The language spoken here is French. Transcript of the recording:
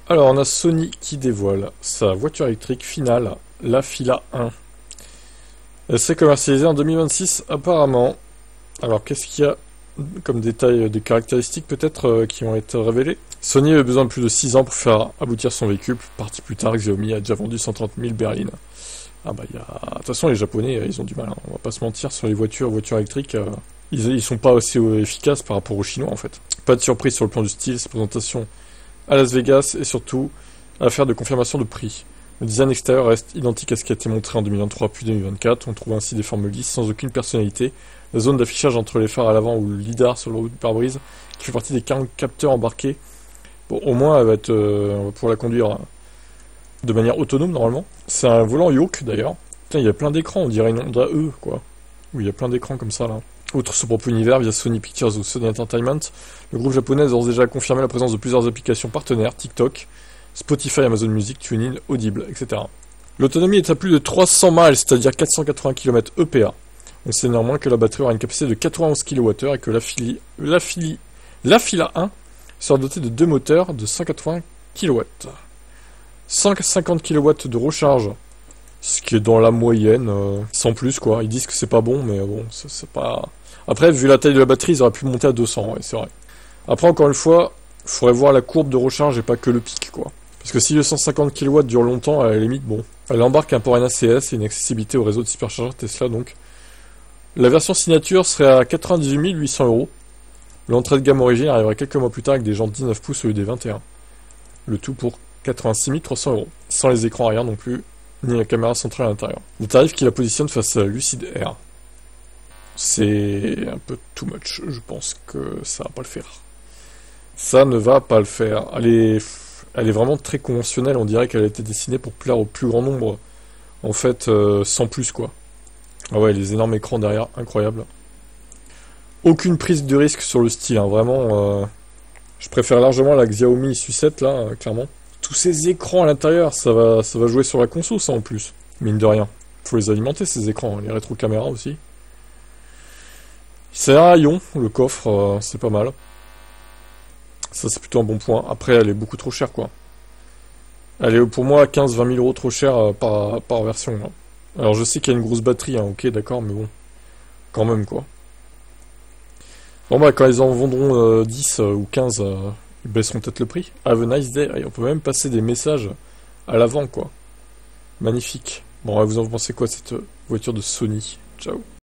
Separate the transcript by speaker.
Speaker 1: Alors, on a Sony qui dévoile sa voiture électrique finale, la Fila 1. Elle serait commercialisée en 2026 apparemment. Alors, qu'est-ce qu'il y a comme détail, des caractéristiques peut-être qui vont être révélées? Sony avait besoin de plus de 6 ans pour faire aboutir son véhicule. Parti plus tard, Xiaomi a déjà vendu 130 000 berlines. Ah bah, de toute façon, les Japonais, ils ont du mal, hein. On va pas se mentir, sur les voitures électriques, ils sont pas aussi efficaces par rapport aux Chinois, en fait. Pas de surprise sur le plan du style, sa présentation à Las Vegas et surtout affaire de confirmation de prix. Le design extérieur reste identique à ce qui a été montré en 2023 puis 2024. On trouve ainsi des formes lisses sans aucune personnalité. La zone d'affichage entre les phares à l'avant ou le lidar sur le haut du pare-brise qui fait partie des 40 capteurs embarqués. Bon, au moins, elle va être, on va pouvoir la conduire de manière autonome normalement. C'est un volant yoke d'ailleurs. Putain, il y a plein d'écrans, on dirait une Honda E quoi. Oui, il y a plein d'écrans comme ça là. Outre son propre univers via Sony Pictures ou Sony Entertainment, le groupe japonais a d'ores déjà confirmé la présence de plusieurs applications partenaires, TikTok, Spotify, Amazon Music, TuneIn, Audible, etc. L'autonomie est à plus de 300 miles, c'est-à-dire 480 km EPA. On sait néanmoins que la batterie aura une capacité de 91 kWh et que la Fila 1 sera dotée de deux moteurs de 180 kW. 150 kW de recharge, ce qui est dans la moyenne, sans plus quoi. Ils disent que c'est pas bon, mais bon, c'est pas... Après, vu la taille de la batterie, ils auraient pu monter à 200, ouais, c'est vrai. Après, encore une fois, il faudrait voir la courbe de recharge et pas que le pic, quoi. Parce que si le 150 kW dure longtemps, à la limite, bon. Elle embarque un port NACS et une accessibilité au réseau de superchargeurs Tesla, donc. La version signature serait à 98 800 €. L'entrée de gamme origine arriverait quelques mois plus tard avec des jantes 19 pouces au lieu des 21. Le tout pour 86 300 €. Sans les écrans arrière non plus, ni la caméra centrale à l'intérieur. Le tarif qui la positionne face à Lucid Air. C'est un peu too much, je pense que ça va pas le faire. Ça ne va pas le faire. Elle est vraiment très conventionnelle, on dirait qu'elle a été dessinée pour plaire au plus grand nombre. En fait, sans plus quoi. Ah ouais, les énormes écrans derrière, incroyable. Aucune prise de risque sur le style, hein, vraiment. Je préfère largement la Xiaomi Sucette là, clairement. Tous ces écrans à l'intérieur, ça va jouer sur la console ça en plus. Mine de rien. Faut les alimenter ces écrans, les rétro-caméras aussi. C'est un haillon, le coffre, c'est pas mal. Ça c'est plutôt un bon point. Après elle est beaucoup trop chère quoi. Elle est pour moi 15-20 000 € trop chère par version. Hein. Alors je sais qu'il y a une grosse batterie, hein, ok d'accord, mais bon. Quand même quoi. Bon bah quand ils en vendront 10 ou 15, ils baisseront peut-être le prix. Have a nice day. Et on peut même passer des messages à l'avant quoi. Magnifique. Bon, vous en pensez quoi cette voiture de Sony? Ciao.